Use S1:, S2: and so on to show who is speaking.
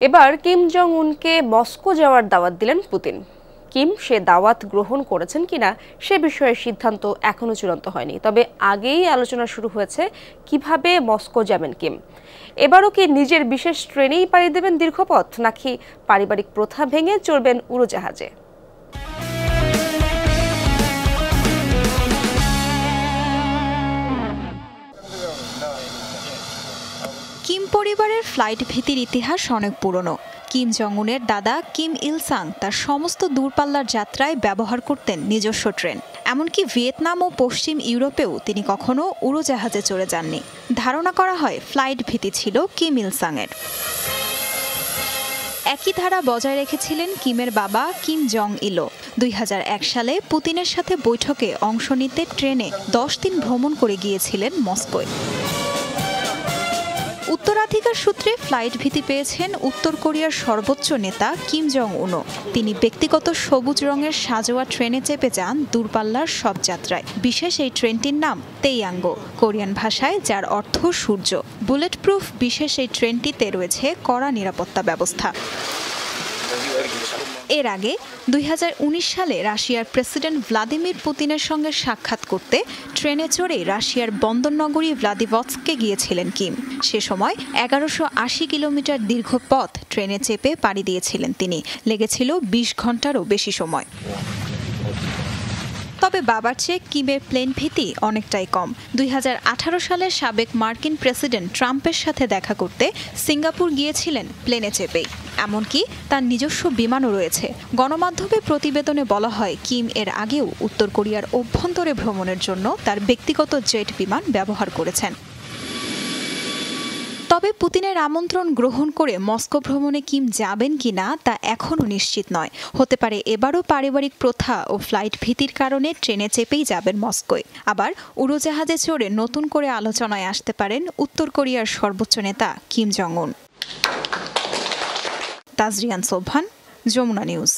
S1: এবার Kim Jong উনকে Moscow যাওয়ার দাওয়াত দিলেন পুতিন। কিম সে দাওয়াত গ্রহণ করেছেন কিনা সে বিষয়ে সিদ্ধান্ত এখনো চূড়ান্ত হয়নি, তবে আগেই আলোচনা শুরু হয়েছে কিভাবে মস্কো যাবেন কিম। এবারও কি নিজের বিশেষ ট্রেনেই পাড়ি দেবেন দীর্ঘপথ, নাকি পারিবারিক প্রথা ভেঙে চড়বেন উড়োজাহাজে?
S2: কিম পরিবারের ফ্লাইট ভীতির ইতিহাস অনেক পুরনো। কিম জং উনের দাদা কিম ইল সাং তার সমস্ত দূরপাল্লার যাত্রায় ব্যবহার করতেন নিজস্ব ট্রেন। এমনকি ভিয়েতনাম ও পশ্চিম ইউরোপেও তিনি কখনো উড়োজাহাজে চড়ে যাননি। ধারণা করা হয় ফ্লাইট ভীতি ছিল কিম ইল সাংয়ের। একই ধারা বজায় রেখেছিলেন কিমের বাবা কিম জং ইলও। 2001 সালে পুতিনের সাথে বৈঠকে অংশ নিতে ট্রেনে 10 দিন ভ্রমণ করে গিয়েছিলেন মস্কোয়। উত্তরাধিকার সূত্রে ফ্লাইট ভীতি পেয়েছেন উত্তর কোরিয়ার সর্বোচ্চ নেতা কিম জং উনও। তিনি ব্যক্তিগত সবুজ রঙের সাজোয়া ট্রেনে চেপে যান দূরপাল্লার সব যাত্রায়। বিশেষ এই ট্রেনটির নাম তেইয়াঙ্গো, কোরিয়ান ভাষায় যার অর্থ সূর্য। বুলেট প্রুফ বিশেষ এই ট্রেনটিতে রয়েছে কড়া নিরাপত্তা ব্যবস্থা। এর আগে 2019 সালে রাশিয়ার প্রেসিডেন্ট ভ্লাদিমির পুতিনের সঙ্গে সাক্ষাৎ করতে ট্রেনে চড়ে রাশিয়ার বন্দরনগরী ভ্লাদিভস্টকে গিয়েছিলেন কিম। সে সময় 1180 কিলোমিটার দীর্ঘ পথ ট্রেনে চেপে পাড়ি দিয়েছিলেন তিনি। লেগেছিল 20 ঘন্টারও বেশি সময়। তবে বাবার চেয়ে কিমের প্লেন ভীতি অনেকটাই কম। 2018 সালে সাবেক মার্কিন প্রেসিডেন্ট ট্রাম্পের সাথে দেখা করতে সিঙ্গাপুর গিয়েছিলেন প্লেনে চেপেই। এমনকি তার নিজস্ব বিমানও রয়েছে। গণমাধ্যমে প্রতিবেদনে বলা হয় কিম এর আগেও উত্তর কোরিয়ার অভ্যন্তরে ভ্রমণের জন্য তার ব্যক্তিগত জেট বিমান ব্যবহার করেছেন। তবে পুতিনের আমন্ত্রণ গ্রহণ করে মস্কো ভ্রমণে কিম যাবেন কিনা তা এখনও নিশ্চিত নয়। হতে পারে এবারও পারিবারিক প্রথা ও ফ্লাইট ভীতির কারণে ট্রেনে চেপেই যাবেন মস্কোয়। আবার উড়োজাহাজে চড়ে নতুন করে আলোচনায় আসতে পারেন উত্তর কোরিয়ার সর্বোচ্চ নেতা কিম জং উন। তাজরিয়ান সোবহান, যমুনা নিউজ।